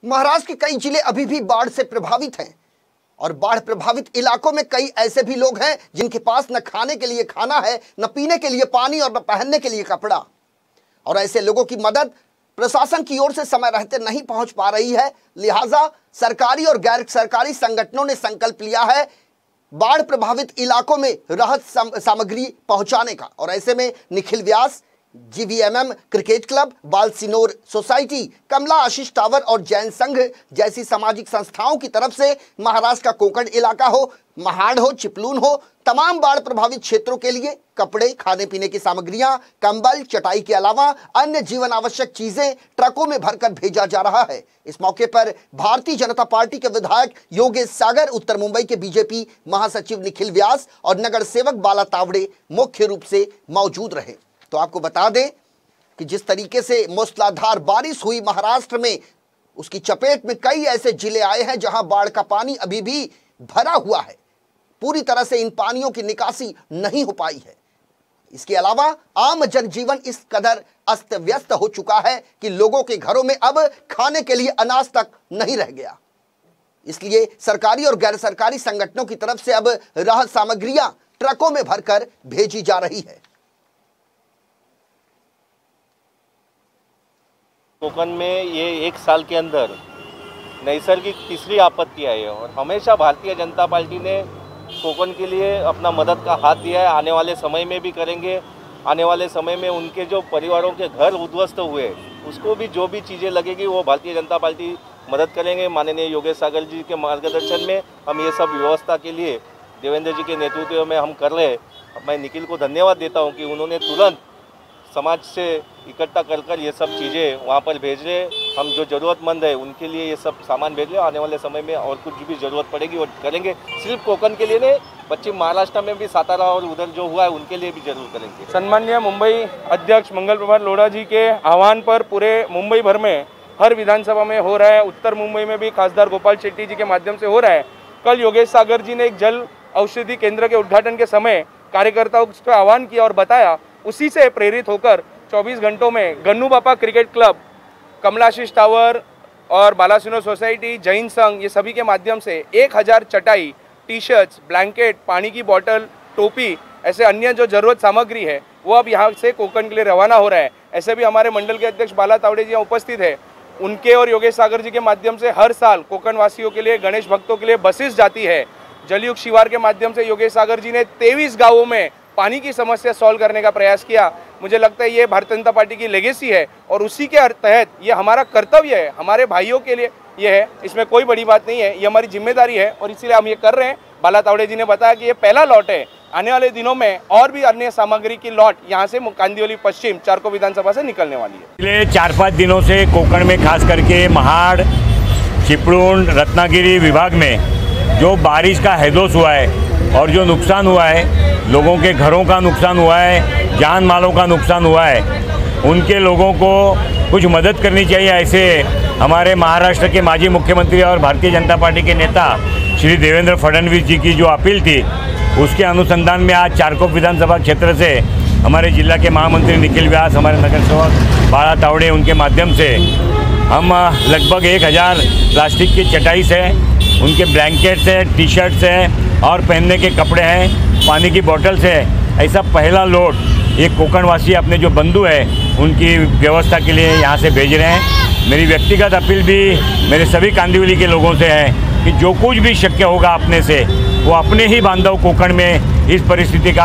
महाराष्ट्र के कई जिले अभी भी बाढ़ से प्रभावित हैं और बाढ़ प्रभावित इलाकों में कई ऐसे भी लोग हैं जिनके पास न खाने के लिए खाना है, न पीने के लिए पानी और न पहनने के लिए कपड़ा। और ऐसे लोगों की मदद प्रशासन की ओर से समय रहते नहीं पहुंच पा रही है। लिहाजा सरकारी और गैर सरकारी संगठनों ने संकल्प लिया है बाढ़ प्रभावित इलाकों में राहत सामग्री पहुंचाने का। और ऐसे में निखिल व्यास, जीवीएमएम क्रिकेट क्लब, बाल सिनोर सोसाइटी, कमला आशीष टावर और जैन संघ जैसी सामाजिक संस्थाओं की तरफ से महाराष्ट्र का कोंकण इलाका हो, महाड़ हो, चिपलून हो, तमाम बाढ़ प्रभावित क्षेत्रों के लिए कपड़े, खाने पीने की सामग्रियां, कंबल, चटाई के अलावा अन्य जीवन आवश्यक चीजें ट्रकों में भरकर भेजा जा रहा है। इस मौके पर भारतीय जनता पार्टी के विधायक योगेश सागर, उत्तर मुंबई के बीजेपी महासचिव निखिल व्यास और नगर सेवक बाला तावड़े मुख्य रूप से मौजूद रहे। तो आपको बता दें कि जिस तरीके से मूसलाधार बारिश हुई महाराष्ट्र में, उसकी चपेट में कई ऐसे जिले आए हैं जहां बाढ़ का पानी अभी भी भरा हुआ है। पूरी तरह से इन पानियों की निकासी नहीं हो पाई है। इसके अलावा आम जनजीवन इस कदर अस्त व्यस्त हो चुका है कि लोगों के घरों में अब खाने के लिए अनाज तक नहीं रह गया। इसलिए सरकारी और गैर सरकारी संगठनों की तरफ से अब राहत सामग्रियां ट्रकों में भरकर भेजी जा रही है। कोकण में ये एक साल के अंदर नैसर्गिक तीसरी आपत्ति आई है और हमेशा भारतीय जनता पार्टी ने कोकण के लिए अपना मदद का हाथ दिया है। आने वाले समय में भी करेंगे। आने वाले समय में उनके जो परिवारों के घर उद्ध्वस्त हुए उसको भी जो भी चीज़ें लगेगी वो भारतीय जनता पार्टी मदद करेंगे। माननीय योगेश सागर जी के मार्गदर्शन में हम ये सब व्यवस्था के लिए देवेंद्र जी के नेतृत्व में हम कर रहे हैं। मैं निखिल को धन्यवाद देता हूँ कि उन्होंने तुरंत समाज से इकट्ठा कर ये सब चीज़ें वहाँ पर भेज रहे। हम जो ज़रूरतमंद है उनके लिए ये सब सामान भेज रहे। आने वाले समय में और कुछ भी ज़रूरत पड़ेगी वो करेंगे। सिर्फ कोकण के लिए नहीं, पश्चिम महाराष्ट्र में भी सातारा और उधर जो हुआ है उनके लिए भी जरूर करेंगे। सम्माननीय मुंबई अध्यक्ष मंगल प्रभात लोढ़ा जी के आह्वान पर पूरे मुंबई भर में हर विधानसभा में हो रहा है। उत्तर मुंबई में भी खासदार गोपाल शेट्टी जी के माध्यम से हो रहा है। कल योगेश सागर जी ने एक जल औषधि केंद्र के उद्घाटन के समय कार्यकर्ताओं को आह्वान किया और बताया। उसी से प्रेरित होकर 24 घंटों में गन्नू बापा क्रिकेट क्लब, कमला आशीष टावर और बाला सिनोर सोसाइटी, जैन संघ, ये सभी के माध्यम से 1000 चटाई, टी शर्ट्स, ब्लैंकेट, पानी की बोतल, टोपी, ऐसे अन्य जो जरूरत सामग्री है वो अब यहाँ से कोकण के लिए रवाना हो रहा है। ऐसे भी हमारे मंडल के अध्यक्ष बाला तावड़े जी यहाँ उपस्थित है। उनके और योगेश सागर जी के माध्यम से हर साल कोकण वासियों के लिए, गणेश भक्तों के लिए बसेस जाती है। जलयुक्त शिवार के माध्यम से योगेश सागर जी ने 23 गाँवों में पानी की समस्या सॉल्व करने का प्रयास किया। मुझे लगता है ये भारतीय जनता पार्टी की लेगेसी है और उसी के तहत ये हमारा कर्तव्य है, हमारे भाइयों के लिए ये है। इसमें कोई बड़ी बात नहीं है, ये हमारी जिम्मेदारी है और इसीलिए हम ये कर रहे हैं। बाला तावड़े जी ने बताया कि ये पहला लॉट है। आने वाले दिनों में और भी अन्य सामग्री की लॉट यहाँ से कांदिवली पश्चिम चारकोल विधानसभा से निकलने वाली है। पिछले 4-5 दिनों से कोकण में खास करके महाड़, चिपलून, रत्नागिरी विभाग में जो बारिश का हैदोस हुआ है और जो नुकसान हुआ है, लोगों के घरों का नुकसान हुआ है, जान मालों का नुकसान हुआ है, उनके लोगों को कुछ मदद करनी चाहिए। ऐसे हमारे महाराष्ट्र के माजी मुख्यमंत्री और भारतीय जनता पार्टी के नेता श्री देवेंद्र फडणवीस जी की जो अपील थी, उसके अनुसंधान में आज चारकोल विधानसभा क्षेत्र से हमारे जिला के महामंत्री निखिल व्यास, हमारे नगर सेवक बाला तावड़े, उनके माध्यम से हम लगभग 1000 प्लास्टिक की चटाई से, उनके ब्लैंकेट्स हैं, टी शर्ट्स हैं और पहनने के कपड़े हैं, पानी की बोतल से, ऐसा पहला लोड ये कोकणवासी अपने जो बंधु हैं उनकी व्यवस्था के लिए यहाँ से भेज रहे हैं। मेरी व्यक्तिगत अपील भी मेरे सभी कांदिवली के लोगों से है कि जो कुछ भी शक्य होगा अपने से, वो अपने ही बांधव कोकण में इस परिस्थिति का